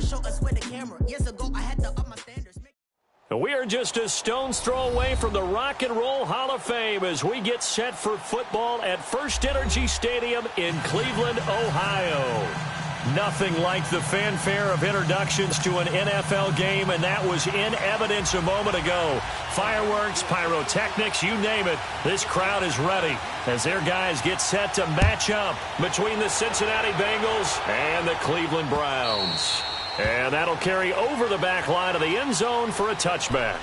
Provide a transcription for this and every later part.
just show us where the camera. Years ago, I had to up my standards. We are just a stone's throw away from the Rock and Roll Hall of Fame as we get set for football at First Energy Stadium in Cleveland, Ohio. Nothing like the fanfare of introductions to an NFL game, and that was in evidence a moment ago. Fireworks, pyrotechnics, you name it, this crowd is ready as their guys get set to match up between the Cincinnati Bengals and the Cleveland Browns. And that'll carry over the back line of the end zone for a touchback.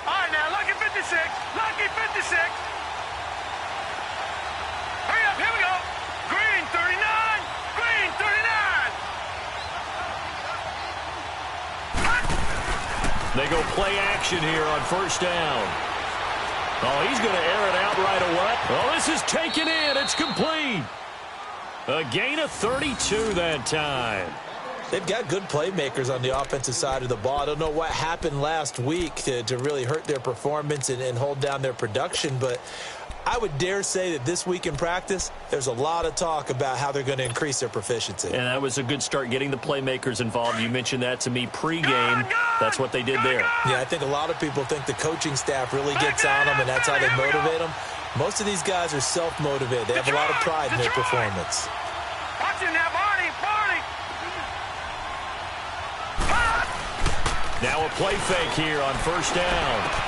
All right, now, lucky 56, lucky 56. Hurry up, here we go. Green 39, green 39. They go play action here on first down. Oh, he's going to air it out right away. Oh, this is taken in. It's complete. A gain of 32 that time. They've got good playmakers on the offensive side of the ball. I don't know what happened last week to really hurt their performance and hold down their production, but I would dare say that this week in practice, there's a lot of talk about how they're going to increase their proficiency. And that was a good start getting the playmakers involved. You mentioned that to me pregame. That's what they did there. Yeah, I think a lot of people think the coaching staff really gets on them, and that's how they motivate them. Most of these guys are self-motivated. They have a lot of pride in their performance. Watch him now, Barney, Barney. Now a play fake here on first down.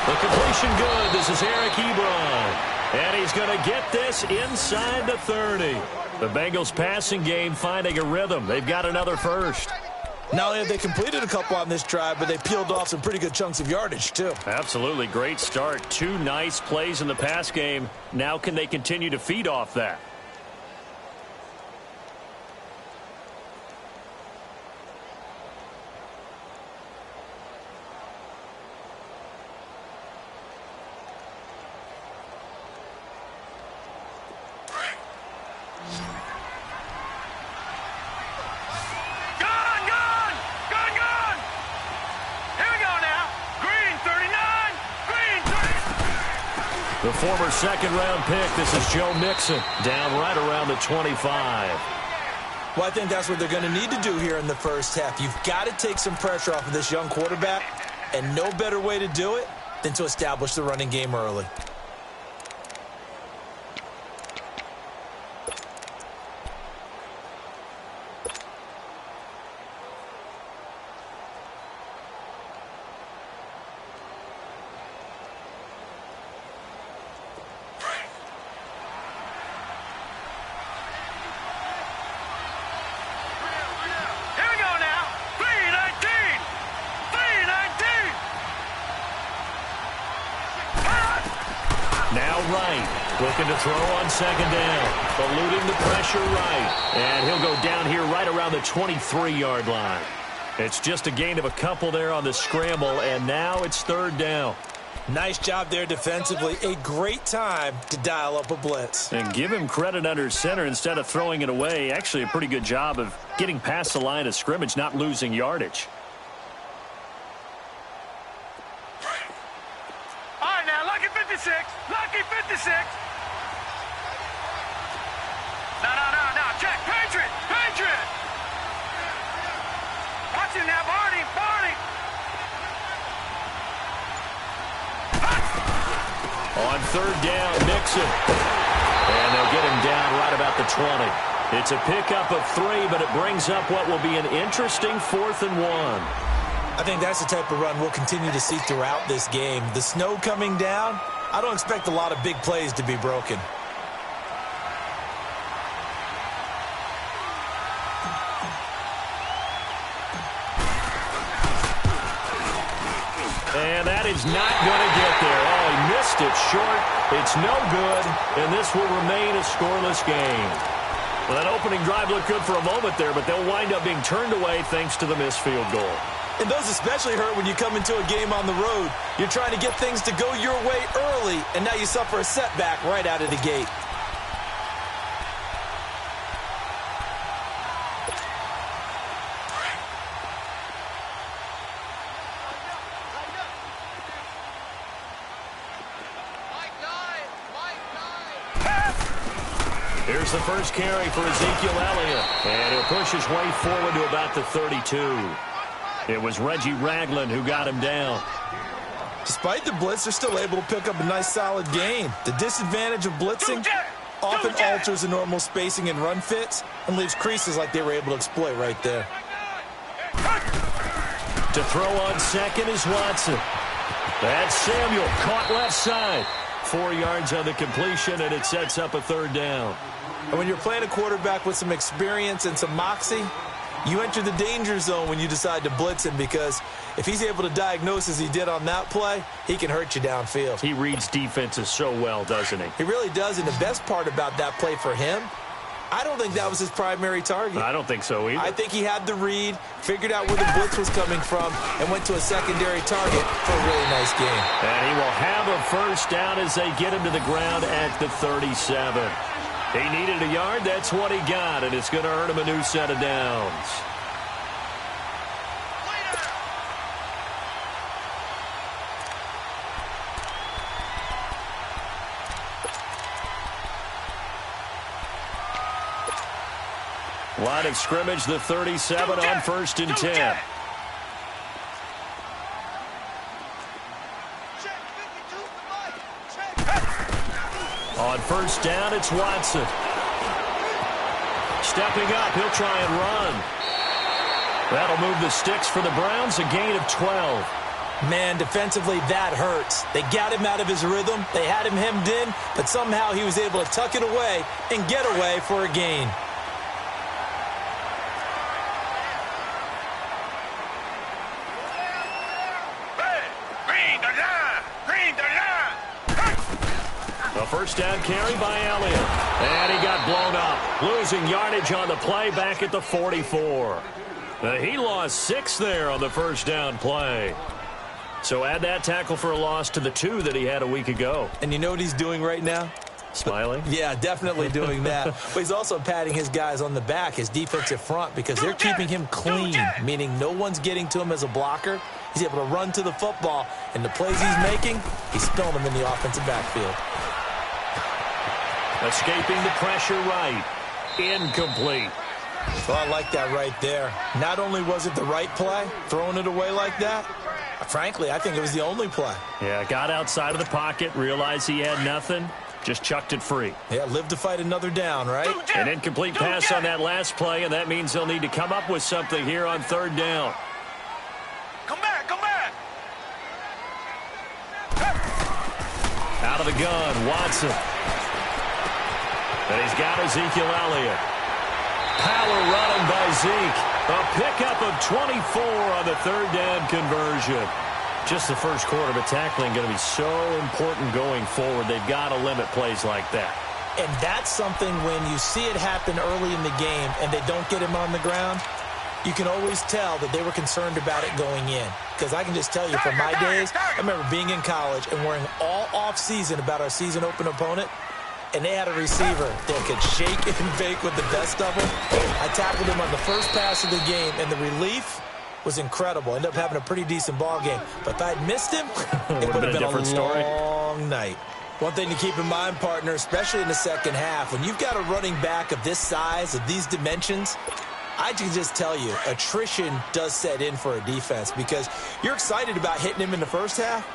The completion good. This is Eric Ebron. And he's going to get this inside the 30. The Bengals passing game finding a rhythm. They've got another first. Not only have they completed a couple on this drive, but they peeled off some pretty good chunks of yardage, too. Absolutely. Great start. Two nice plays in the pass game. Now can they continue to feed off that? The former second-round pick, this is Joe Mixon, down right around the 25. Well, I think that's what they're going to need to do here in the first half. You've got to take some pressure off of this young quarterback, and no better way to do it than to establish the running game early. Looking to throw on second down. Eluding the pressure right. And he'll go down here right around the 23-yard line. It's just a gain of a couple there on the scramble, and now it's third down. Nice job there defensively. A great time to dial up a blitz. And give him credit under center instead of throwing it away. Actually a pretty good job of getting past the line of scrimmage, not losing yardage. All right, now, lucky 56. Lucky 56. No, check. Patriot. Watch him now, Barney. On third down, Mixon. And they'll get him down right about the 20. It's a pickup of 3, but it brings up what will be an interesting 4th and 1. I think that's the type of run we'll continue to see throughout this game. The snow coming down, I don't expect a lot of big plays to be broken. And that is not going to get there. Oh, he missed it short. It's no good, and this will remain a scoreless game. Well, that opening drive looked good for a moment there, but they'll wind up being turned away thanks to the missed field goal. And those especially hurt when you come into a game on the road. You're trying to get things to go your way early, and now you suffer a setback right out of the gate. Here's the first carry for Ezekiel Elliott. And he'll push his way forward to about the 32. It was Reggie Ragland who got him down. Despite the blitz, they're still able to pick up a nice, solid gain. The disadvantage of blitzing often alters the normal spacing and run fits and leaves creases like they were able to exploit right there. To throw on second is Watson. That's Samuel, caught left side. 4 yards on the completion, and it sets up a third down. And when you're playing a quarterback with some experience and some moxie, you enter the danger zone when you decide to blitz him, because if he's able to diagnose as he did on that play, he can hurt you downfield. He reads defenses so well, doesn't he? He really does, and the best part about that play for him, I don't think that was his primary target. I don't think so either. I think he had the read, figured out where the blitz was coming from, and went to a secondary target for a really nice game. And he will have a first down as they get him to the ground at the 37. He needed a yard. That's what he got, and it's going to earn him a new set of downs. Line of scrimmage, the 37 on 1st and 10. On 1st down, it's Watson. Stepping up, he'll try and run. That'll move the sticks for the Browns, a gain of 12. Man, defensively, that hurts. They got him out of his rhythm. They had him hemmed in, but somehow he was able to tuck it away and get away for a gain. A first down carry by Elliott. And he got blown up. Losing yardage on the play back at the 44. He lost 6 there on the first down play. So add that tackle for a loss to the 2 that he had a week ago. And you know what he's doing right now? Smiling? Yeah, definitely doing that. But he's also patting his guys on the back, his defensive front, because they're keeping him clean, meaning no one's getting to him as a blocker. He's able to run to the football, and the plays he's making, he's spilling them in the offensive backfield. Escaping the pressure right. Incomplete. Well, I like that right there. Not only was it the right play, throwing it away like that, frankly, I think it was the only play. Yeah, got outside of the pocket, realized he had nothing, just chucked it free. Yeah, live to fight another down, right? An incomplete pass on that last play, and that means they'll need to come up with something here on 3rd down. Come back, come back. Out of the gun, Watson. And he's got Ezekiel Elliott. Power running by Zeke. A pickup of 24 on the 3rd down conversion. Just the first quarter, but tackling going to be so important going forward. They've got to limit plays like that. And that's something when you see it happen early in the game and they don't get him on the ground, you can always tell that they were concerned about it going in. Because I can just tell you from my days, I remember being in college and worrying all off-season about our season open opponent. And they had a receiver that could shake and bake with the best of them. I tackled him on the first pass of the game, and the relief was incredible. Ended up having a pretty decent ball game. But if I'd missed him, it would have been a different story. Long night. One thing to keep in mind, partner, especially in the second half, when you've got a running back of this size, of these dimensions, I can just tell you, attrition does set in for a defense because you're excited about hitting him in the first half.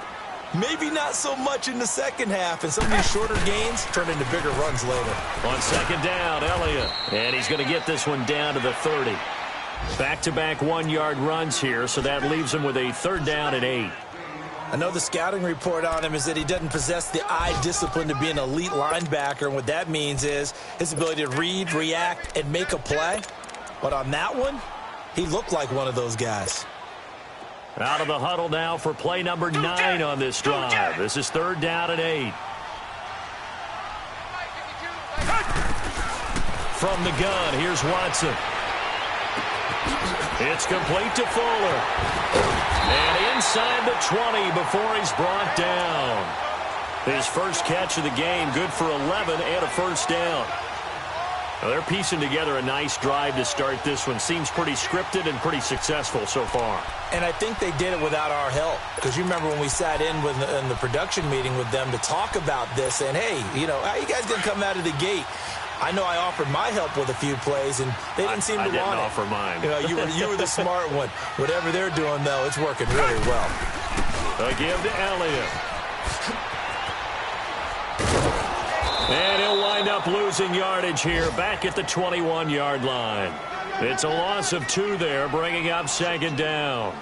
Maybe not so much in the second half, and some of these shorter gains turn into bigger runs later. On 2nd down, Elliott. And he's going to get this one down to the 30. Back-to-back 1-yard runs here, so that leaves him with a 3rd down and 8. I know the scouting report on him is that he doesn't possess the eye discipline to be an elite linebacker, and what that means is his ability to read, react, and make a play. But on that one, he looked like one of those guys. Out of the huddle now for play number 9 on this drive. This is 3rd down and 8. From the gun, here's Watson. It's complete to Fuller. And inside the 20 before he's brought down. His first catch of the game, good for 11 and a first down. Now they're piecing together a nice drive to start this one. Seems pretty scripted and pretty successful so far. And I think they did it without our help. Because you remember when we sat in the production meeting with them to talk about this and, hey, you know, how you guys going to come out of the gate? I know I offered my help with a few plays, and they didn't seem to want it. I didn't offer mine. You were the smart one. Whatever they're doing, though, it's working really well. A give to Elliott. And he'll wind up losing yardage here back at the 21-yard line. It's a loss of 2 there, bringing up second down.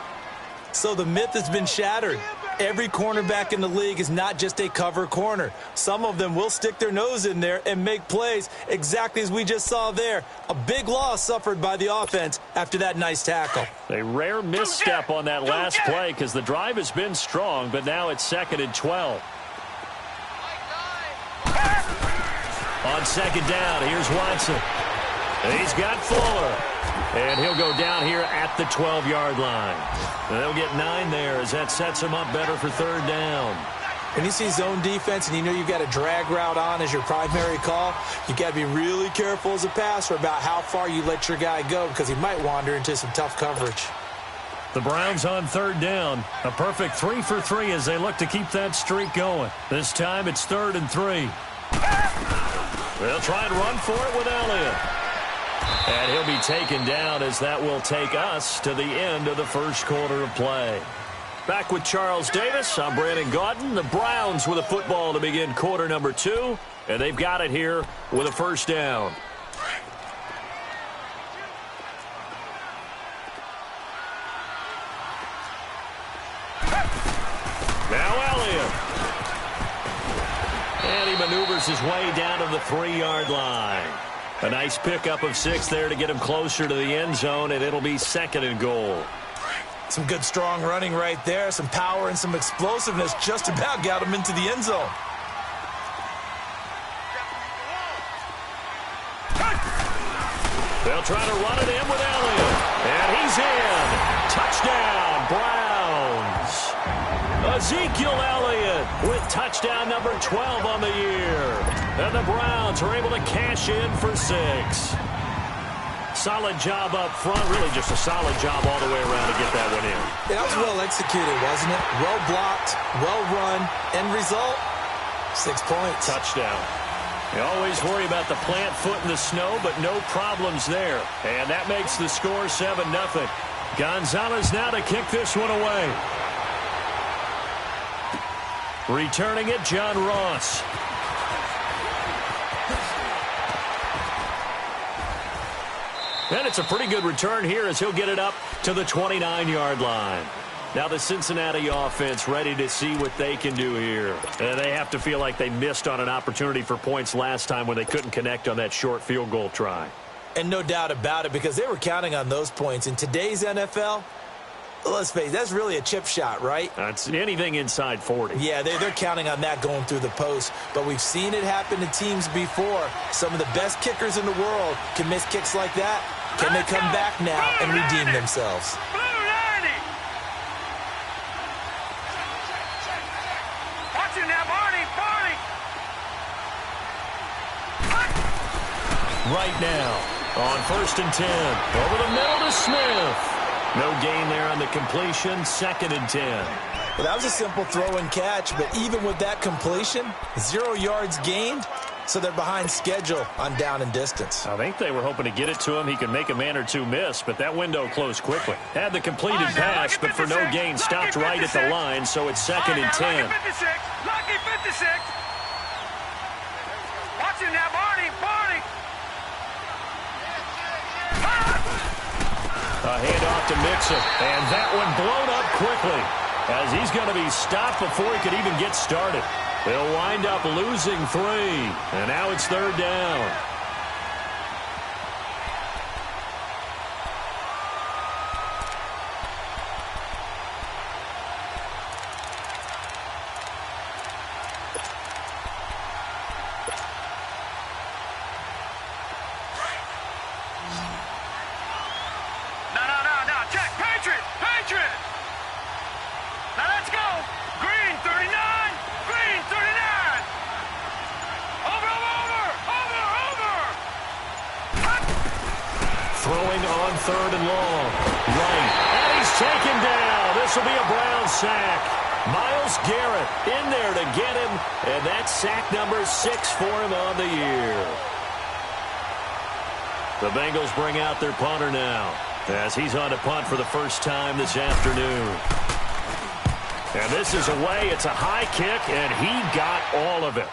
So the myth has been shattered. Every cornerback in the league is not just a cover corner. Some of them will stick their nose in there and make plays exactly as we just saw there. A big loss suffered by the offense after that nice tackle. A rare misstep on that last play because the drive has been strong, but now it's 2nd and 12. On second down, here's Watson. He's got Fuller. And he'll go down here at the 12-yard line. And they'll get 9 there as that sets him up better for 3rd down. When you see zone defense and you know you've got a drag route on as your primary call, you got to be really careful as a passer about how far you let your guy go because he might wander into some tough coverage. The Browns on 3rd down. A perfect 3 for 3 as they look to keep that streak going. This time it's 3rd and 3. They'll try and run for it with Elliott. And he'll be taken down as that will take us to the end of the first quarter of play. Back with Charles Davis, I'm Brandon Gaudin. The Browns with a football to begin quarter number 2. And they've got it here with a first down. Now Elliott. And he maneuvers his way down to the 3-yard line. A nice pickup of 6 there to get him closer to the end zone, and it'll be 2nd and goal. Some good, strong running right there. Some power and some explosiveness just about got him into the end zone. They'll try to run it in with Elliott. And he's in. Touchdown, Browns. Ezekiel Elliott with touchdown number 12 on the year. And the Browns are able to cash in for 6. Solid job up front. Really just a solid job all the way around to get that one in. That was well executed, wasn't it? Well blocked, well run. End result, 6 points. Touchdown. You always worry about the plant foot in the snow, but no problems there. And that makes the score 7-0. Gonzalez now to kick this one away. Returning it, John Ross. And it's a pretty good return here as he'll get it up to the 29-yard line. Now the Cincinnati offense ready to see what they can do here. And they have to feel like they missed on an opportunity for points last time when they couldn't connect on that short field goal try. And no doubt about it, because they were counting on those points. In today's NFL, let's face it, that's really a chip shot, right? That's anything inside 40. Yeah, they're counting on that going through the post. But we've seen it happen to teams before. Some of the best kickers in the world can miss kicks like that. Can they come back now and redeem themselves? Right now, on 1st and 10, over the middle to Smith. No gain there on the completion, 2nd and 10. Well, that was a simple throw and catch, but even with that completion, 0 yards gained, so they're behind schedule on down and distance. I think they were hoping to get it to him. He could make a man or two miss, but that window closed quickly. Had the completed pass, but for no gain, stopped right at the line, so it's 2nd and 10. Lucky 56. Watch him now, Barney. A handoff to Mixon, and that one blown up quickly as he's going to be stopped before he could even get started. They'll wind up losing 3, and now it's 3rd down. Throwing on 3rd and long. Right. And he's taken down. This will be a Brown sack. Myles Garrett in there to get him. And that's sack number 6 for him on the year. The Bengals bring out their punter now, as he's on to punt for the first time this afternoon. And this is away. It's a high kick, and he got all of it.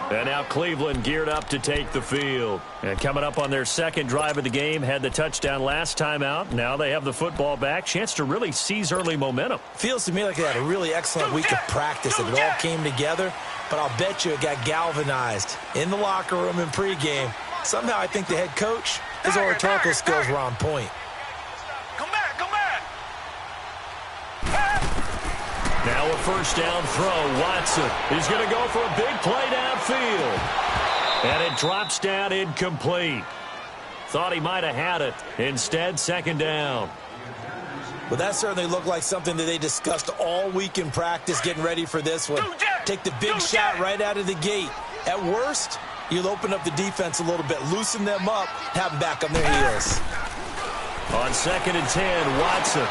And now Cleveland geared up to take the field. And coming up on their second drive of the game, had the touchdown last time out. Now they have the football back. Chance to really seize early momentum. Feels to me like they had a really excellent week of practice and it all came together. But I'll bet you it got galvanized in the locker room in pregame. Somehow I think the head coach, his oratorical skills were on point. Come back, come back. Now a first down throw. Watson is going to go for a big play downfield. And it drops down incomplete. Thought he might have had it. Instead, second down. Well, that certainly looked like something that they discussed all week in practice, getting ready for this one. Take the big shot right out of the gate. At worst, you'll open up the defense a little bit, loosen them up, have them back on their heels. On 2nd and 10, Watson.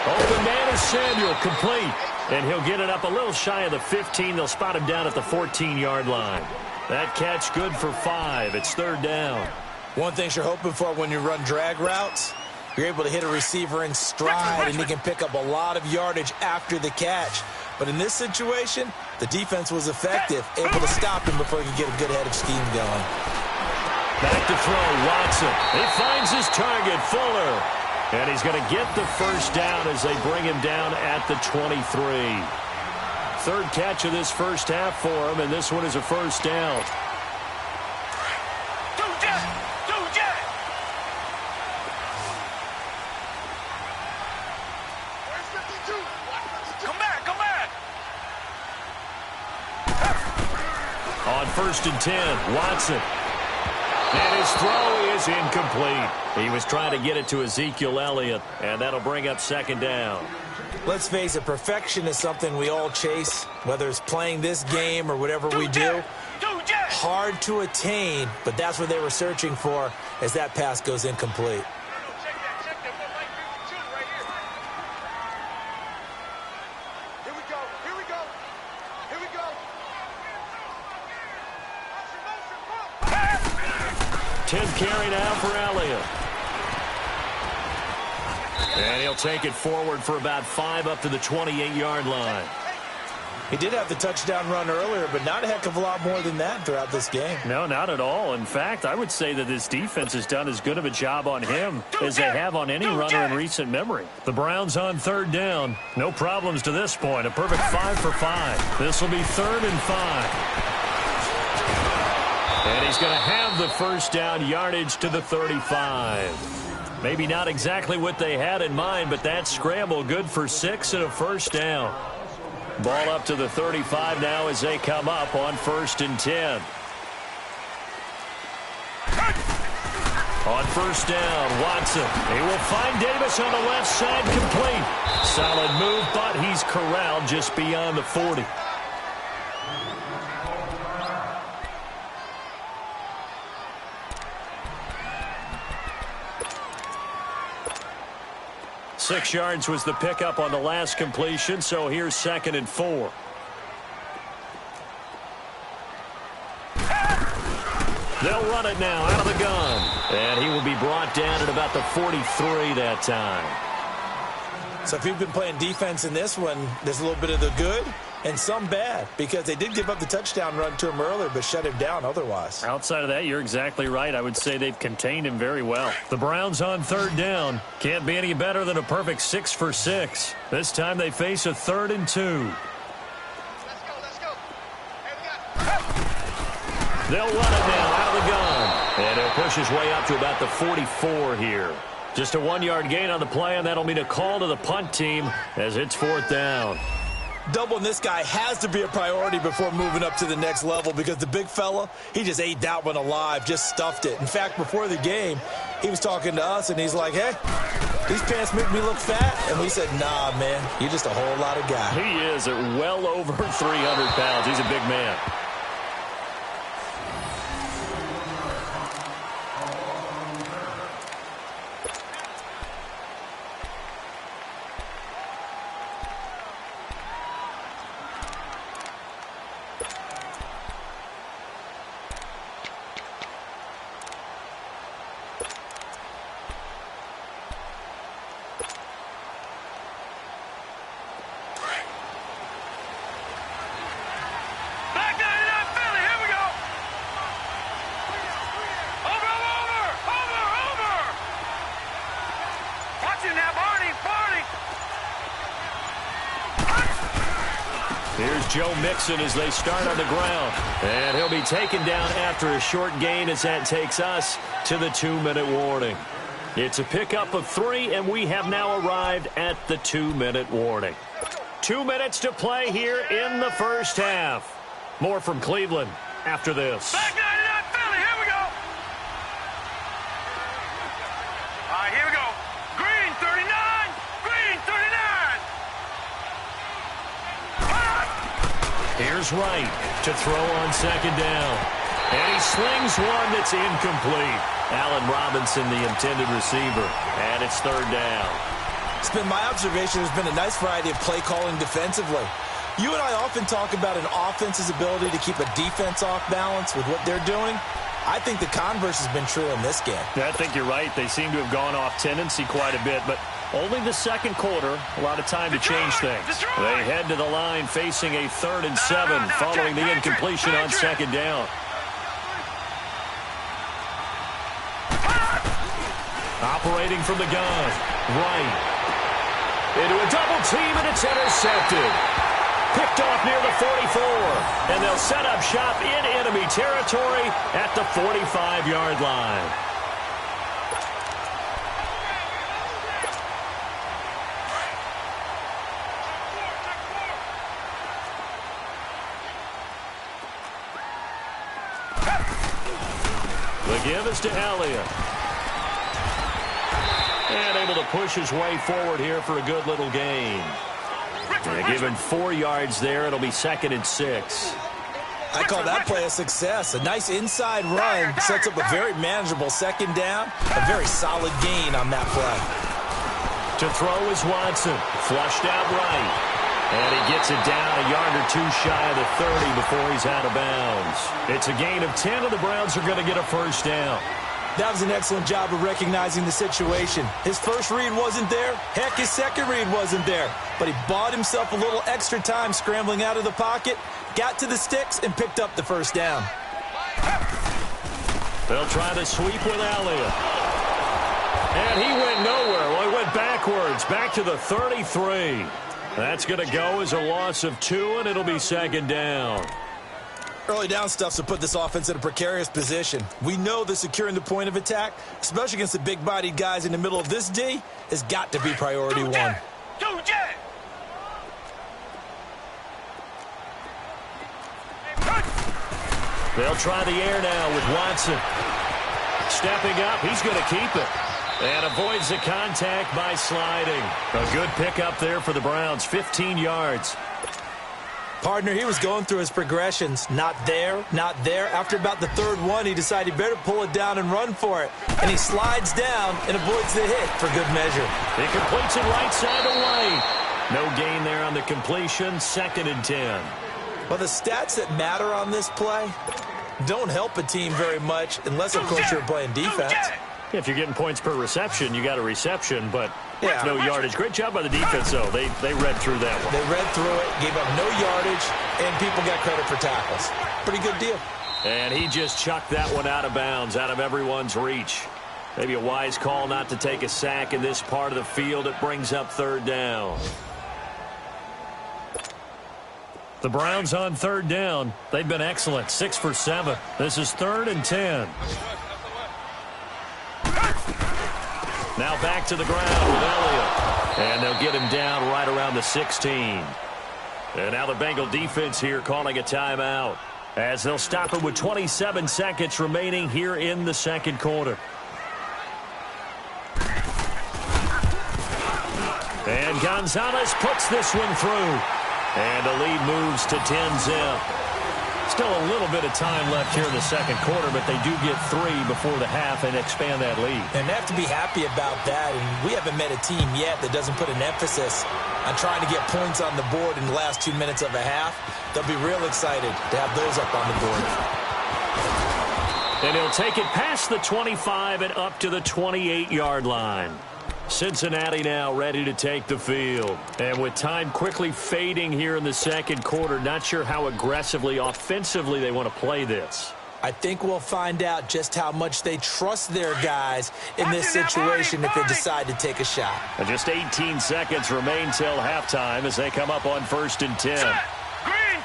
Open man is Samuel, complete. And he'll get it up a little shy of the 15. They'll spot him down at the 14-yard line. That catch good for 5. It's third down. One thing you're hoping for when you run drag routes, you're able to hit a receiver in stride, and he can pick up a lot of yardage after the catch. But in this situation, the defense was effective, able to stop him before he could get a good head of steam going. Back to throw, Watson. He finds his target, Fuller. And he's going to get the first down as they bring him down at the 23. Third catch of this first half for him, and this one is a first down. Come back, come back. On 1st and 10, Watson. And his throw is incomplete. He was trying to get it to Ezekiel Elliott, and that'll bring up second down. Let's face it, perfection is something we all chase, whether it's playing this game or whatever we do. Hard to attain, but that's what they were searching for as that pass goes incomplete. Carry now for Elliott. And he'll take it forward for about 5 up to the 28-yard line. He did have the touchdown run earlier, but not a heck of a lot more than that throughout this game. No, not at all. In fact, I would say that this defense has done as good of a job on him as they have on any runner in recent memory. The Browns on third down. No problems to this point. A perfect 5 for 5. This will be 3rd and 5. And he's going to have the first down, yardage to the 35. Maybe not exactly what they had in mind, but that scramble good for 6 and a first down. Ball up to the 35 now as they come up on 1st and 10. On first down, Watson. He will find Davis on the left side, complete. Solid move, but he's corralled just beyond the 40. Six yards was the pickup on the last completion, so here's 2nd and 4. They'll run it now out of the gun. And he will be brought down at about the 43 that time. So if you've been playing defense in this one, there's a little bit of the good and some bad, because they did give up the touchdown run to him earlier, but shut him down otherwise. Outside of that, you're exactly right. I would say they've contained him very well. The Browns on third down. Can't be any better than a perfect 6 for 6. This time they face a 3rd and 2. Let's go. They'll run it now out of the gun. And he'll push his way up to about the 44 here. Just a 1-yard gain on the play, and that'll mean a call to the punt team as it's 4th down. Doubling this guy has to be a priority before moving up to the next level, because the big fella, he just ate that one alive, just stuffed it. In fact, before the game, he was talking to us, and he's like, hey, these pants make me look fat. And we said, nah, man, you're just a whole lot of guy. He is at well over 300 pounds. He's a big man. Joe Mixon as they start on the ground. And he'll be taken down after a short gain as that takes us to the 2-minute warning. It's a pickup of 3, and we have now arrived at the 2-minute warning. 2 minutes to play here in the first half. More from Cleveland after this. Back 99 Philly, here we go. All right, here we go. Green 39, green 39. Here's Wright to throw on second down. And he slings one that's incomplete. Allen Robinson, the intended receiver. And it's third down. It's been my observation there's been a nice variety of play calling defensively. You and I often talk about an offense's ability to keep a defense off balance with what they're doing. I think the converse has been true in this game. Yeah, I think you're right. They seem to have gone off tendency quite a bit, but only the second quarter, a lot of time to change things. They head to the line facing a 3rd and 7 following the incompletion on second down. Operating from the gun, Wright. Into a double team, and it's intercepted. Picked off near the 44, and they'll set up shop in enemy territory at the 45-yard line. The give is to Elliott. And able to push his way forward here for a good little gain. They give him 4 yards there. It'll be 2nd and 6. I call that play a success. A nice inside run sets up a very manageable second down. A very solid gain on that play. To throw is Watson. Flushed out right. And he gets it down a yard or 2 shy of the 30 before he's out of bounds. It's a gain of 10, and the Browns are going to get a first down. That was an excellent job of recognizing the situation. His first read wasn't there. Heck, his second read wasn't there. But he bought himself a little extra time scrambling out of the pocket, got to the sticks, and picked up the first down. They'll try to sweep with Elliott. And he went nowhere. Well, he went backwards, back to the 33. That's going to go as a loss of 2, and it'll be 2nd down. Early down stuff to put this offense in a precarious position. We know that securing the point of attack, especially against the big-bodied guys in the middle of this D, has got to be priority one. They'll try the air now with Watson. Stepping up, he's going to keep it. And avoids the contact by sliding. A good pickup there for the Browns, 15 yards. Partner, he was going through his progressions. Not there, not there. After about the 3rd one, he decided he better pull it down and run for it. And he slides down and avoids the hit for good measure. He completes it right side away. No gain there on the completion, 2nd and 10. Well, the stats that matter on this play don't help a team very much unless, of course, you're playing defense. If you're getting points per reception, you got a reception, but yeah, no yardage. Great job by the defense, though. They read through that one. They read through it, gave up no yardage, and people got credit for tackles. Pretty good deal. And he just chucked that one out of bounds, out of everyone's reach. Maybe a wise call not to take a sack in this part of the field. It brings up 3rd down. The Browns on 3rd down. They've been excellent, 6 for 7. This is 3rd and 10. Now back to the ground with Elliott. And they'll get him down right around the 16. And now the Bengal defense here calling a timeout, as they'll stop it with 27 seconds remaining here in the 2nd quarter. And Gonzalez puts this one through. And the lead moves to 10-zip. Still a little bit of time left here in the 2nd quarter, but they do get 3 before the half and expand that lead. And they have to be happy about that. And we haven't met a team yet that doesn't put an emphasis on trying to get points on the board in the last 2 minutes of a half. They'll be real excited to have those up on the board. And he'll take it past the 25 and up to the 28-yard line. Cincinnati now ready to take the field. And with time quickly fading here in the 2nd quarter, not sure how aggressively, offensively they want to play this. I think we'll find out just how much they trust their guys in this situation if they decide to take a shot. And just 18 seconds remain till halftime as they come up on 1st and 10. Green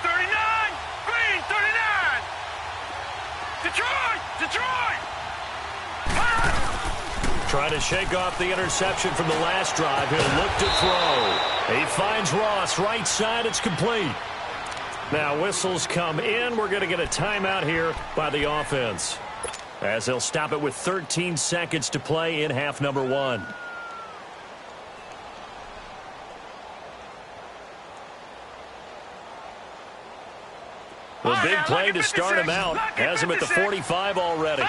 Trying to shake off the interception from the last drive. He'll look to throw. He finds Ross. Right side. It's complete. Now whistles come in. We're going to get a timeout here by the offense, as they'll stop it with 13 seconds to play in half number 1. The big play to start him out. Has him at the 45 already.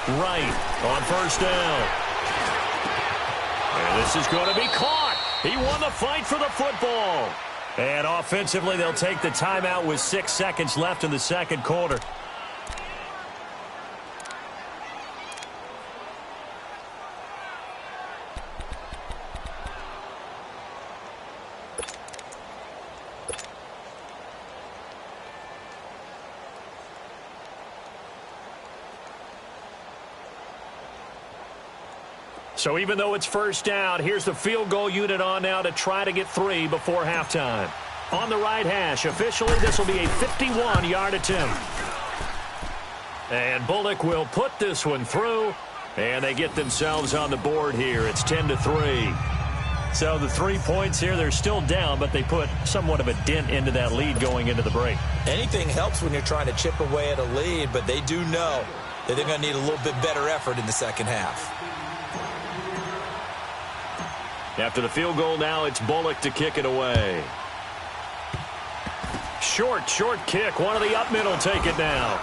Right on first down. And this is going to be caught. He won the fight for the football. And offensively, they'll take the timeout with 6 seconds left in the second quarter. So even though it's first down, here's the field goal unit on now to try to get 3 before halftime. On the right hash, officially this will be a 51-yard attempt. And Bullock will put this one through, and they get themselves on the board here. It's 10-3. So the 3 points here, they're still down, but they put somewhat of a dent into that lead going into the break. Anything helps when you're trying to chip away at a lead, but they do know that they're going to need a little bit better effort in the second half. After the field goal now, it's Bullock to kick it away. Short kick. One of the up middle take it now.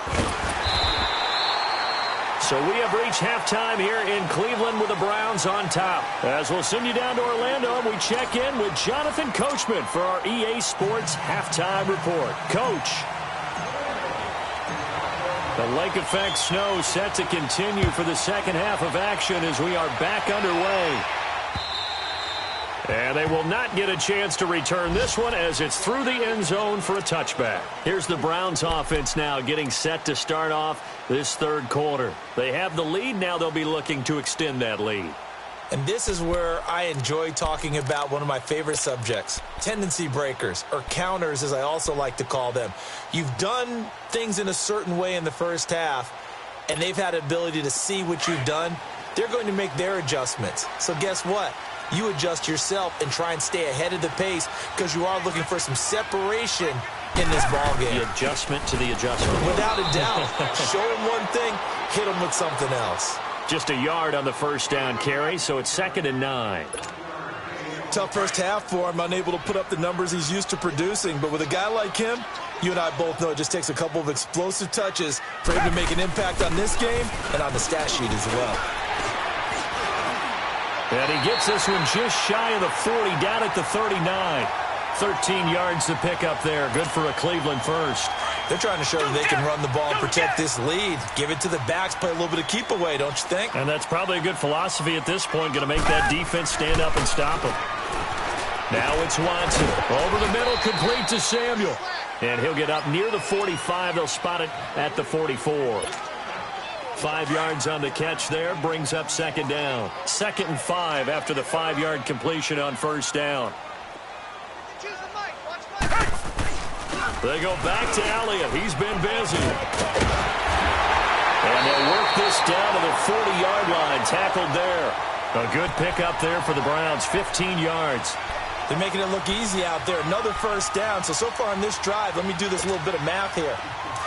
So we have reached halftime here in Cleveland with the Browns on top. As we'll send you down to Orlando, we check in with Jonathan Coachman for our EA Sports Halftime Report. Coach. The lake effect snow set to continue for the second half of action as we are back underway. And they will not get a chance to return this one as it's through the end zone for a touchback. Here's the Browns offense now getting set to start off this third quarter. They have the lead. Now they'll be looking to extend that lead. And this is where I enjoy talking about one of my favorite subjects, tendency breakers, or counters as I also like to call them. You've done things in a certain way in the first half, and they've had the ability to see what you've done. They're going to make their adjustments. So guess what? You adjust yourself and try and stay ahead of the pace because you are looking for some separation in this ball game. The adjustment to the adjustment. Without a doubt. Show them one thing, hit them with something else. Just a yard on the first down carry, so it's 2nd and 9. Tough first half for him, unable to put up the numbers he's used to producing. But with a guy like him, you and I both know it just takes a couple of explosive touches for him to make an impact on this game and on the stat sheet as well. And he gets this one just shy of the 40, down at the 39. 13 yards to pick up there. Good for a Cleveland first. They're trying to show that they can run the ball and protect this lead. Give it to the backs, play a little bit of keep away, don't you think? And that's probably a good philosophy at this point. Going to make that defense stand up and stop him. Now it's Watson. Over the middle, complete to Samuel. And he'll get up near the 45. They'll spot it at the 44. 5 yards on the catch there, brings up 2nd down. 2nd and 5 after the 5-yard completion on first down. They go back to Elliott. He's been busy. And they'll work this down to the 40-yard line. Tackled there. A good pickup there for the Browns. 15 yards. They're making it look easy out there. Another first down. So far on this drive, let me do this little bit of math here.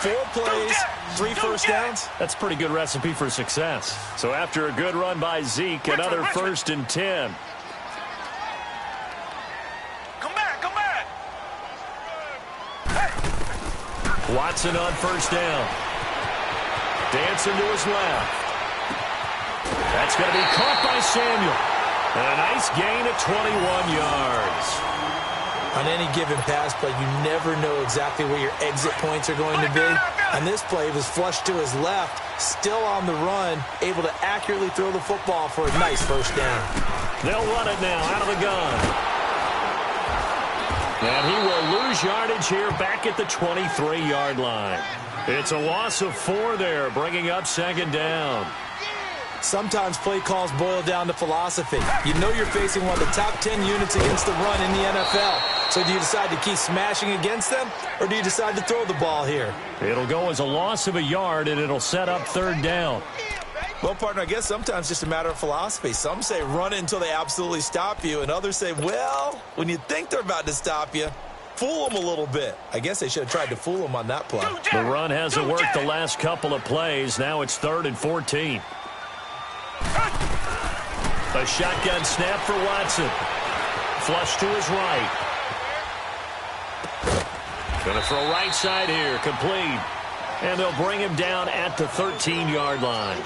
4 plays, 3 first downs. That's a pretty good recipe for success. So after a good run by Zeke, another 1st and 10. Come back. Hey. Watson on first down. Dancing to his left. That's going to be caught by Samuel. And a nice gain of 21 yards. On any given pass play, you never know exactly where your exit points are going to be. And this play was flushed to his left, still on the run, able to accurately throw the football for a nice first down. They'll run it now out of the gun. And he will lose yardage here back at the 23-yard line. It's a loss of 4 there, bringing up second down. Sometimes play calls boil down to philosophy. You know you're facing one of the top 10 units against the run in the NFL. So do you decide to keep smashing against them, or do you decide to throw the ball here? It'll go as a loss of a yard, and it'll set up third down. Well, partner, I guess sometimes it's just a matter of philosophy. Some say run it until they absolutely stop you, and others say, well, when you think they're about to stop you, fool them a little bit. I guess they should have tried to fool them on that play. The run hasn't worked the last couple of plays. Now it's 3rd and 14. A shotgun snap for Watson. Flush to his right. Going to throw right side here. Complete. And they'll bring him down at the 13-yard line.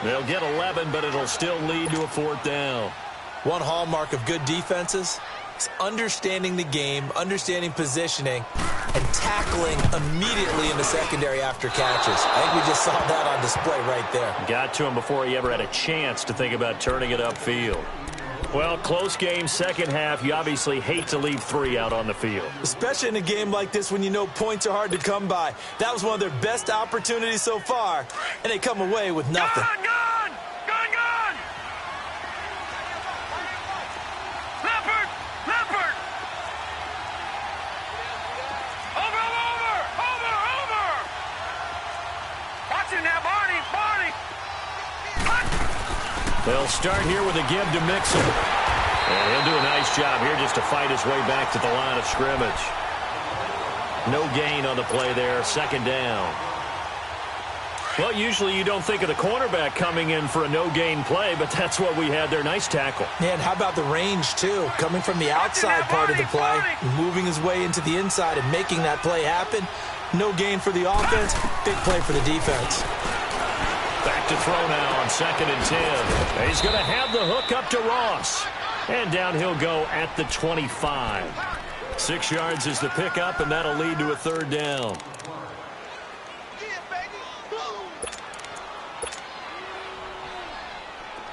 They'll get 11, but it'll still lead to a 4th down. One hallmark of good defenses is understanding the game, understanding positioning, and tackling immediately in the secondary after catches. I think we just saw that on display right there. Got to him before he ever had a chance to think about turning it upfield. Well, close game, second half. You obviously hate to leave 3 out on the field. Especially in a game like this when you know points are hard to come by. That was one of their best opportunities so far, and they come away with nothing. Gone! Leopard! Over! Watch it now, Barney! They'll start here with a give to Mixon. And he'll do a nice job here just to fight his way back to the line of scrimmage. No gain on the play there, 2nd down. Well, usually you don't think of the cornerback coming in for a no-gain play, but that's what we had there. Nice tackle. And how about the range, too? Coming from the outside part of the play, moving his way into the inside and making that play happen. No gain for the offense, big play for the defense. Back to throw now on 2nd and 10. He's going to have the hook up to Ross. And down he'll go at the 25. 6 yards is the pickup, and that'll lead to a 3rd down.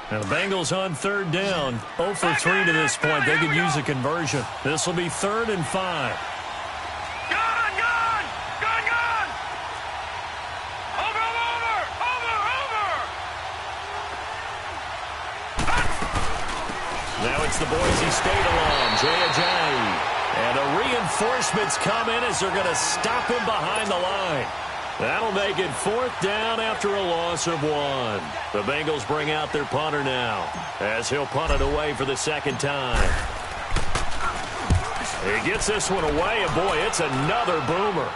Now the Bengals on 3rd down. 0 for 3 to this point. They could use a conversion. This will be 3rd and 5. Now it's the Boise State along. Jay Ajayi. And the reinforcements come in as they're going to stop him behind the line. That'll make it 4th down after a loss of 1. The Bengals bring out their punter now as he'll punt it away for the 2nd time. He gets this one away, and boy, it's another boomer.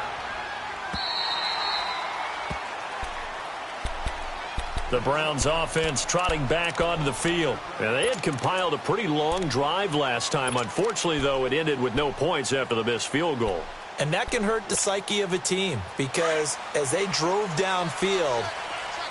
The Browns offense trotting back onto the field. And they had compiled a pretty long drive last time. Unfortunately, though, it ended with no points after the missed field goal. And that can hurt the psyche of a team because as they drove downfield,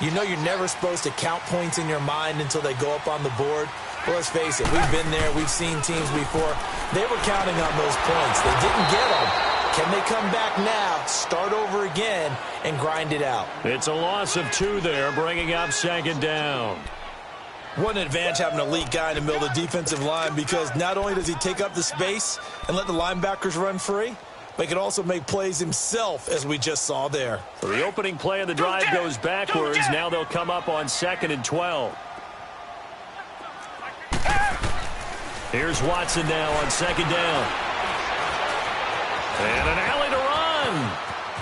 you know you're never supposed to count points in your mind until they go up on the board. Well, let's face it, we've been there. We've seen teams before. They were counting on those points. They didn't get them. Can they come back now, start over again, and grind it out? It's a loss of 2 there, bringing up 2nd down. What an advantage having an elite guy in the middle of the defensive line because not only does he take up the space and let the linebackers run free, but he can also make plays himself, as we just saw there. So the opening play of the drive goes backwards. Now they'll come up on 2nd and 12. Here's Watson now on 2nd down. And an alley to run.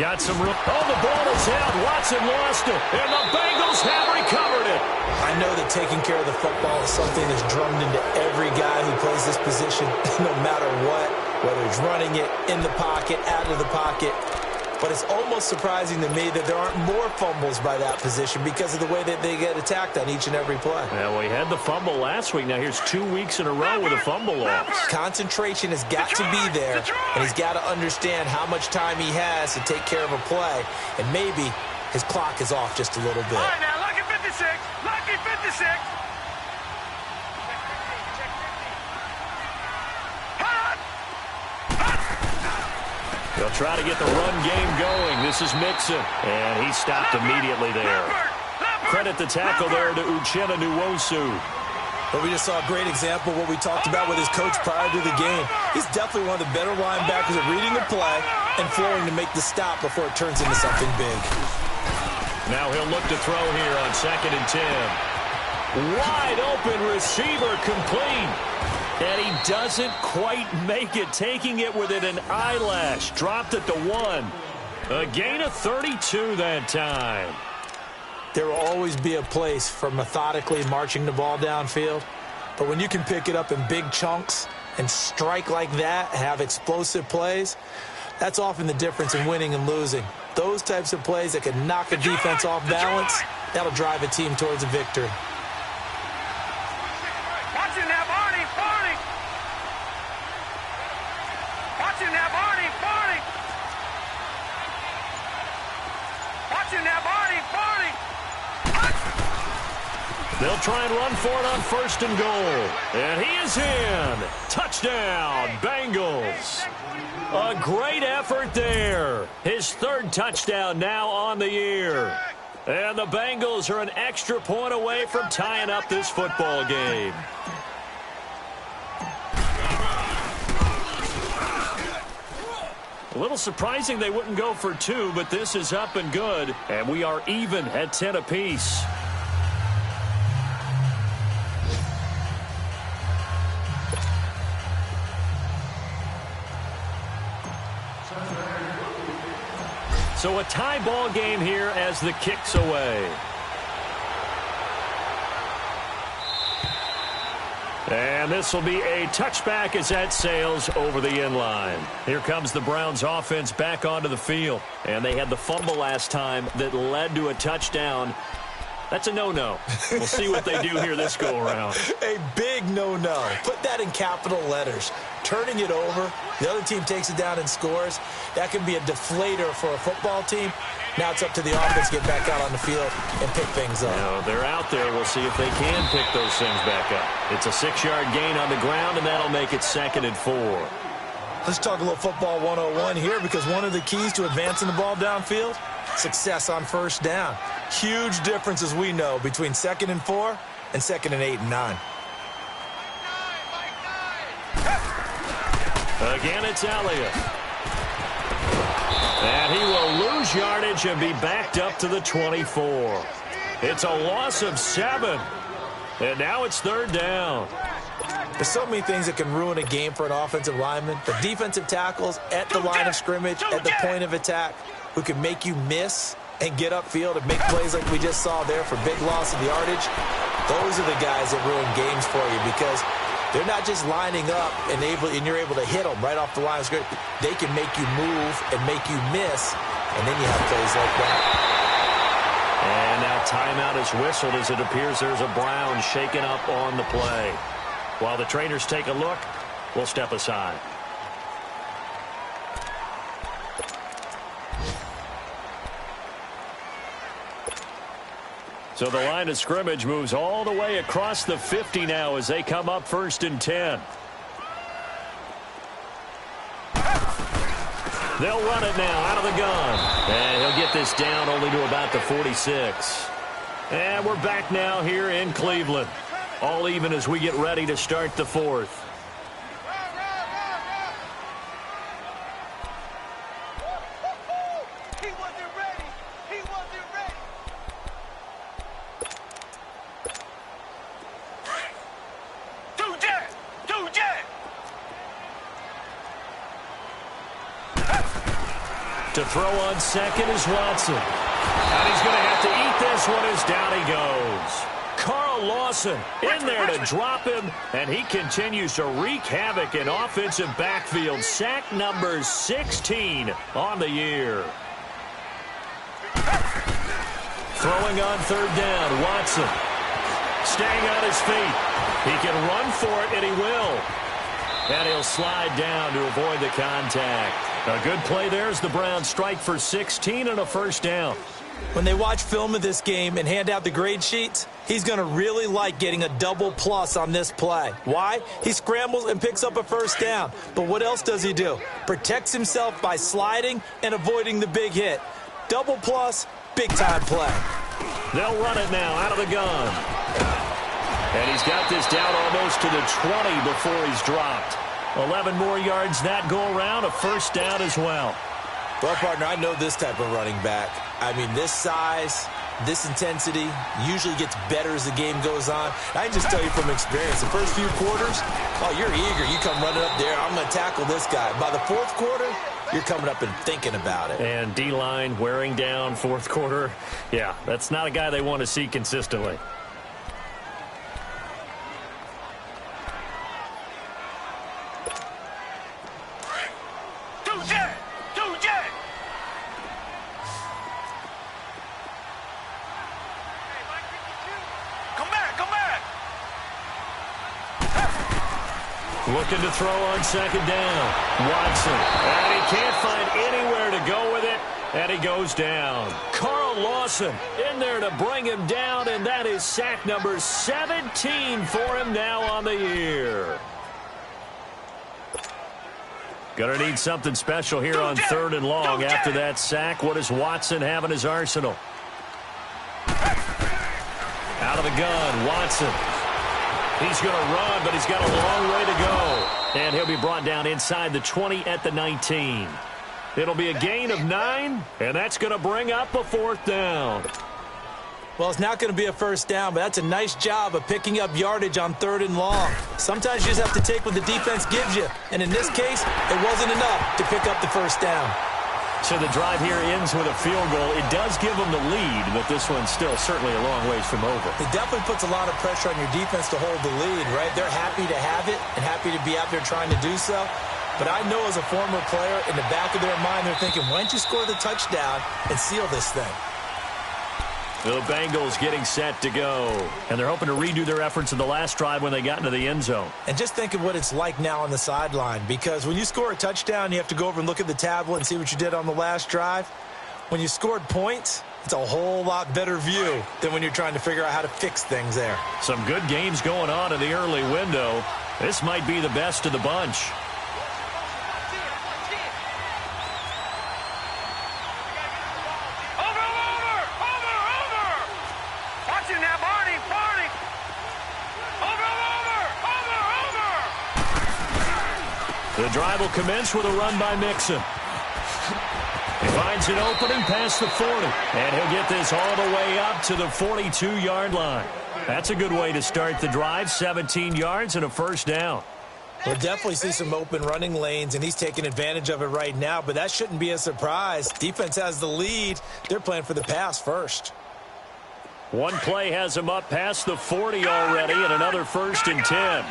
Got some room. Oh, the ball is out. Watson lost it. And the Bengals have recovered it. I know that taking care of the football is something that's drummed into every guy who plays this position, no matter what, whether it's running it, in the pocket, out of the pocket. But it's almost surprising to me that there aren't more fumbles by that position because of the way that they get attacked on each and every play. Yeah, we had the fumble last week. Now here's 2 weeks in a row with a fumble loss. Concentration has got to be there, and he's got to understand how much time he has to take care of a play, and maybe his clock is off just a little bit. All right, now, lucky 56. Lucky 56. They'll try to get the run game going. This is Mixon. And he stopped immediately there. Credit the tackle there to Uchenna Nwosu. But we just saw a great example of what we talked about with his coach prior to the game. He's definitely one of the better linebackers at reading the play and flowing to make the stop before it turns into something big. Now he'll look to throw here on 2nd and 10. Wide open receiver complete. And he doesn't quite make it, taking it within an eyelash. Dropped at the 1. A gain of 32 that time. There will always be a place for methodically marching the ball downfield. But when you can pick it up in big chunks and strike like that, have explosive plays, that's often the difference in winning and losing. Those types of plays that can knock a defense off balance, that'll drive a team towards a victory. Watching that, Barney, Barney. Watching that, Barney, Barney. Watching that, Barney, Barney. They'll try and run for it on 1st and goal. And he is in. Touchdown, Bengals. A great effort there. His 3rd touchdown now on the year. And the Bengals are an extra point away from tying up this football game. A little surprising they wouldn't go for 2, but this is up and good. And we are even at 10 apiece. So a tie ball game here as the kick's away. And this will be a touchback as that sails over the end line. Here comes the Browns offense back onto the field. And they had the fumble last time that led to a touchdown. That's a no-no. We'll see what they do here this go-around. A big no-no. Put that in capital letters. Turning it over, the other team takes it down and scores. That can be a deflator for a football team. Now it's up to the offense to get back out on the field and pick things up. Now, they're out there. We'll see if they can pick those things back up. It's a 6-yard gain on the ground, and that'll make it 2nd and 4. Let's talk a little football 101 here, because one of the keys to advancing the ball downfield, success on 1st down. Huge difference, as we know, between 2nd and 4 and 2nd and 8 and 9. Again, it's Elliott. And he will lose yardage and be backed up to the 24. It's a loss of 7. And now it's 3rd down. There's so many things that can ruin a game for an offensive lineman. The defensive tackles at the line of scrimmage, at the point of attack, who can make you miss and get upfield and make plays like we just saw there for big loss of yardage. Those are the guys that ruin games for you, because they're not just lining up and you're able to hit them right off the line of scrimmage. They can make you move and make you miss, and then you have plays like that. And now timeout is whistled as it appears there's a Brown shaken up on the play. While the trainers take a look, we'll step aside. So the line of scrimmage moves all the way across the 50 now as they come up 1st and 10. They'll run it now out of the gun. And he'll get this down only to about the 46. And we're back now here in Cleveland. All even as we get ready to start the 4th. To throw on 2nd is Watson. And he's going to have to eat this one as down he goes. Carl Lawson in there to drop him, and he continues to wreak havoc in offensive backfield. Sack number 16 on the year. Throwing on 3rd down, Watson. Staying on his feet. He can run for it, and he will. And he'll slide down to avoid the contact. A good play there as the Browns strike for 16 and a 1st down. When they watch film of this game and hand out the grade sheets, he's going to really like getting a double plus on this play. Why? He scrambles and picks up a 1st down. But what else does he do? Protects himself by sliding and avoiding the big hit. Double plus, big-time play. They'll run it now out of the gun. And he's got this down almost to the 20 before he's dropped. 11 more yards that go around, a first down as well. Well, partner, I know this type of running back. I mean, this size, this intensity usually gets better as the game goes on. I can just tell you from experience, the first few quarters, oh, you're eager. You come running up there, I'm going to tackle this guy. By the fourth quarter, you're coming up and thinking about it. And D-line wearing down fourth quarter. Yeah, that's not a guy they want to see consistently. Looking to throw on second down. Watson. And he can't find anywhere to go with it. And he goes down. Carl Lawson in there to bring him down. And that is sack number 17 for him now on the year. Going to need something special here on third and long after that sack. What does Watson have in his arsenal? Out of the gun, Watson. He's going to run, but he's got a long way to go. And he'll be brought down inside the 20 at the 19. It'll be a gain of 9, and that's going to bring up a fourth down. Well, it's not going to be a first down, but that's a nice job of picking up yardage on third and long. Sometimes you just have to take what the defense gives you. And in this case, it wasn't enough to pick up the first down. So the drive here ends with a field goal. It does give them the lead, but this one's still certainly a long ways from over. It definitely puts a lot of pressure on your defense to hold the lead, right? They're happy to have it and happy to be out there trying to do so. But I know as a former player, in the back of their mind, they're thinking, why don't you score the touchdown and seal this thing? The Bengals getting set to go. And they're hoping to redo their efforts in the last drive when they got into the end zone. And just think of what it's like now on the sideline. Because when you score a touchdown, you have to go over and look at the tablet and see what you did on the last drive. When you scored points, it's a whole lot better view than when you're trying to figure out how to fix things there. Some good games going on in the early window. This might be the best of the bunch. The drive will commence with a run by Mixon. He finds an opening past the 40. And he'll get this all the way up to the 42-yard line. That's a good way to start the drive. 17 yards and a first down. We'll definitely see some open running lanes, and he's taking advantage of it right now. But that shouldn't be a surprise. Defense has the lead. They're playing for the pass first. One play has him up past the 40 already, and another first and 10.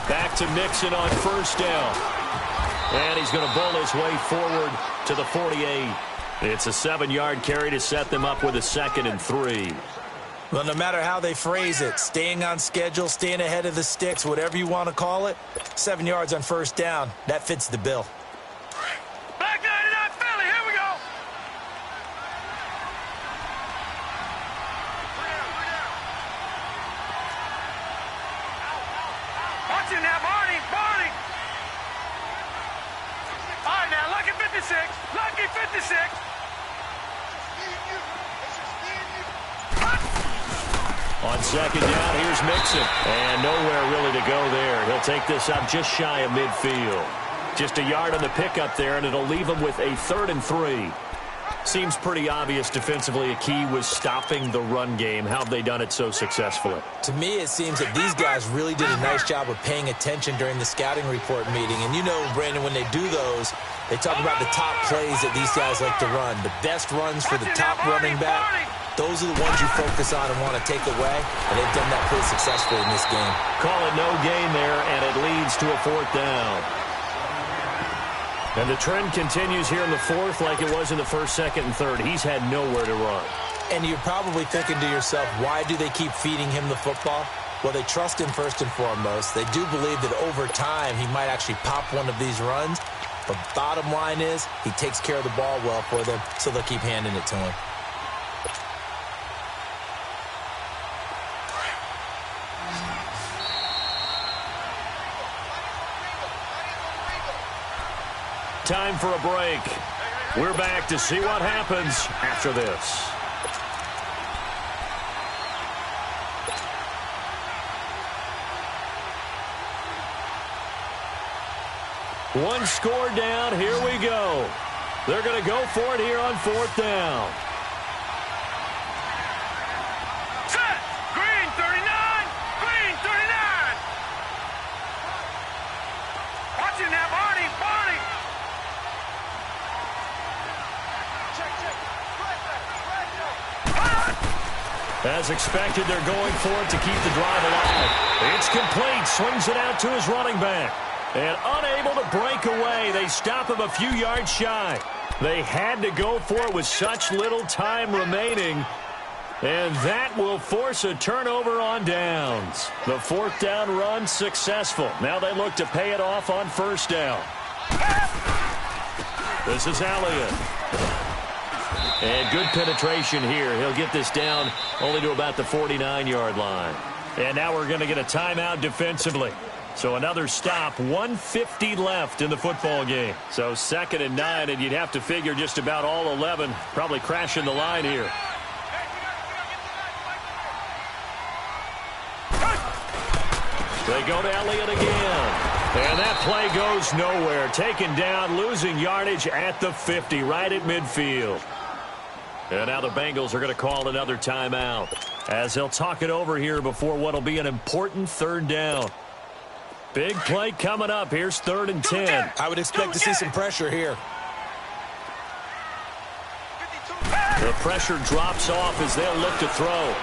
Back to Mixon on first down. And he's going to bowl his way forward to the 48. It's a 7-yard carry to set them up with a 2nd and 3. Well, no matter how they phrase it, staying on schedule, staying ahead of the sticks, whatever you want to call it, 7 yards on first down, that fits the bill. Back 99 Philly, here we go. Watch it now, Barney. All right, now, lucky 56. Lucky 56. On second down, here's Mixon. And nowhere really to go there. He'll take this up just shy of midfield. Just a yard on the pickup there, and it'll leave him with a 3rd and 3. Seems pretty obvious defensively a key was stopping the run game. How have they done it so successfully? To me, it seems that these guys really did a nice job of paying attention during the scouting report meeting. And you know, Brandon, when they do those, they talk about the top plays that these guys like to run. The best runs for the top running back. Those are the ones you focus on and want to take away, and they've done that pretty successfully in this game. Call it no gain there, and it leads to a 4th down. And the trend continues here in the 4th like it was in the 1st, 2nd, and 3rd. He's had nowhere to run. And you're probably thinking to yourself, why do they keep feeding him the football? Well, they trust him first and foremost. They do believe that over time he might actually pop one of these runs. But bottom line is he takes care of the ball well for them, so they'll keep handing it to him. time for a break. We're back to see what happens after this. One score down. Here we go. They're going to go for it here on 4th down. Set. Green 39. Green 39. Watching that, Barney. Barney. As expected, they're going for it to keep the drive alive. It's complete. Swings it out to his running back. And unable to break away, they stop him a few yards shy. They had to go for it with such little time remaining. And that will force a turnover on downs. The 4th down run successful. Now they look to pay it off on 1st down. This is Elliott. And good penetration here. He'll get this down only to about the 49-yard line. And now we're going to get a timeout defensively. So another stop, 1:50 left in the football game. So 2nd and 9, and you'd have to figure just about all 11 probably crashing the line here. They go to Elliott again. And that play goes nowhere. Taken down, losing yardage at the 50, right at midfield. And now the Bengals are going to call another timeout as they'll talk it over here before what will be an important 3rd down. Big play coming up. Here's 3rd and 10. I would expect to see some pressure here. The pressure drops off as they'll look to throw.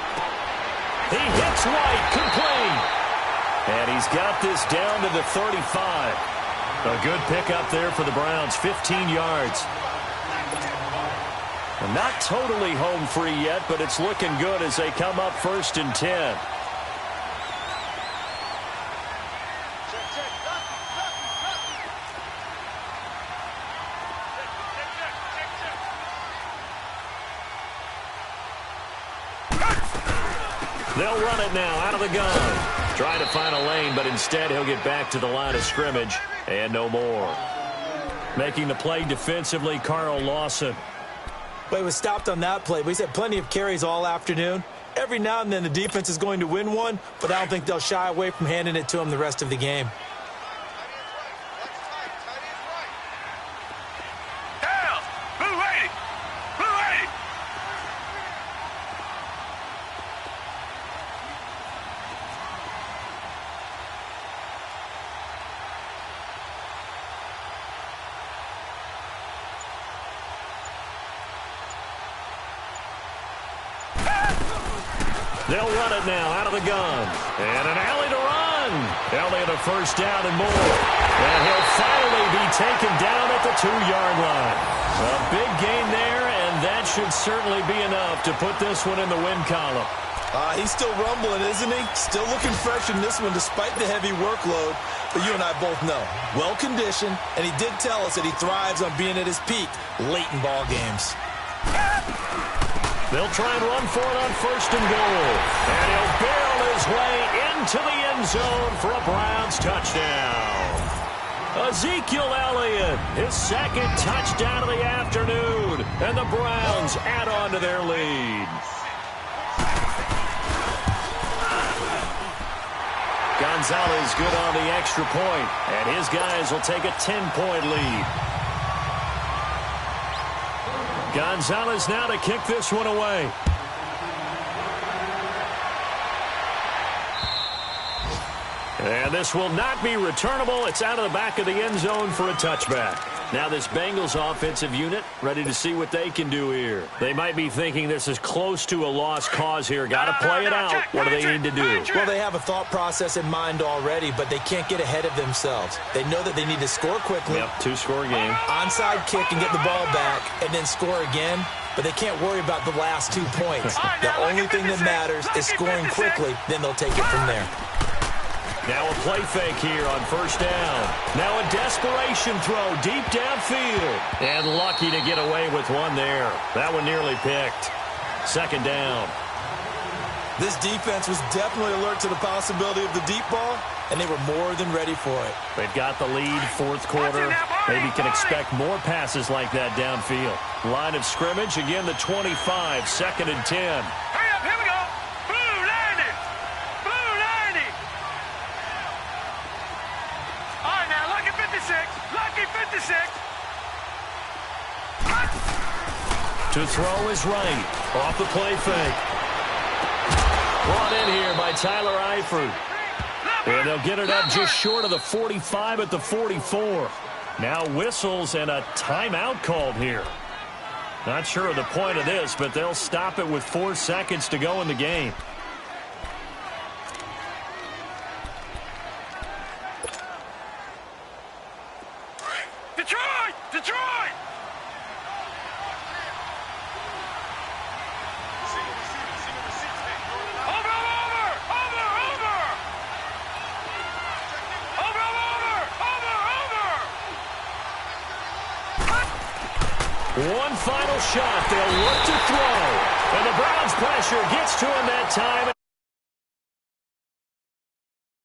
He hits White, complete. And he's got this down to the 35. A good pickup there for the Browns, 15 yards. And not totally home free yet, but it's looking good as they come up 1st and 10. They'll run it now out of the gun. Trying to find a lane, but instead he'll get back to the line of scrimmage and no more. Making the play defensively, Carl Lawson. But he was stopped on that play, but he's had plenty of carries all afternoon. Every now and then the defense is going to win one, but I don't think they'll shy away from handing it to him the rest of the game. Down. Blue 80. Blue 80. They'll run it now out of the gun. And an alley to run. Elliott a 1st down and more. And he'll finally be taken down at the 2-yard line. A big gain there, and that should certainly be enough to put this one in the win column. He's still rumbling, isn't he? Still looking fresh in this one despite the heavy workload. But you and I both know, well-conditioned, and he did tell us that he thrives on being at his peak late in ball games. They'll try and run for it on 1st and goal. And he'll barrel his way into the end zone for a Browns touchdown. Ezekiel Elliott, his 2nd touchdown of the afternoon. And the Browns add on to their lead. Gonzalez good on the extra point, and his guys will take a 10-point lead. Gonzalez now to kick this one away. And this will not be returnable. It's out of the back of the end zone for a touchback. Now this Bengals offensive unit ready to see what they can do here. They might be thinking this is close to a lost cause here. Got to play it out. What do they need to do? Well, they have a thought process in mind already, but they can't get ahead of themselves. They know that they need to score quickly. Yep, 2-score game. Onside kick and get the ball back and then score again. But they can't worry about the last 2 points. The only thing that matters is scoring quickly. Then they'll take it from there. Now a play fake here on 1st down. Now a desperation throw deep downfield. And lucky to get away with one there. That one nearly picked. 2nd down. This defense was definitely alert to the possibility of the deep ball, and they were more than ready for it. They've got the lead, fourth quarter. Maybe can expect more passes like that downfield. Line of scrimmage, again the 25, 2nd and 10. Hurry up, here we go. Blue 90. Blue 90. All right, now, lucky 56. Lucky 56. To throw is right. Off the play fake. Brought in here by Tyler Eifert. And they'll get it up just short of the 45 at the 44. Now whistles and a timeout called here. Not sure of the point of this, but they'll stop it with 4 seconds to go in the game. Detroit! Detroit! One final shot. They'll look to throw. And the Browns' pressure gets to him that time.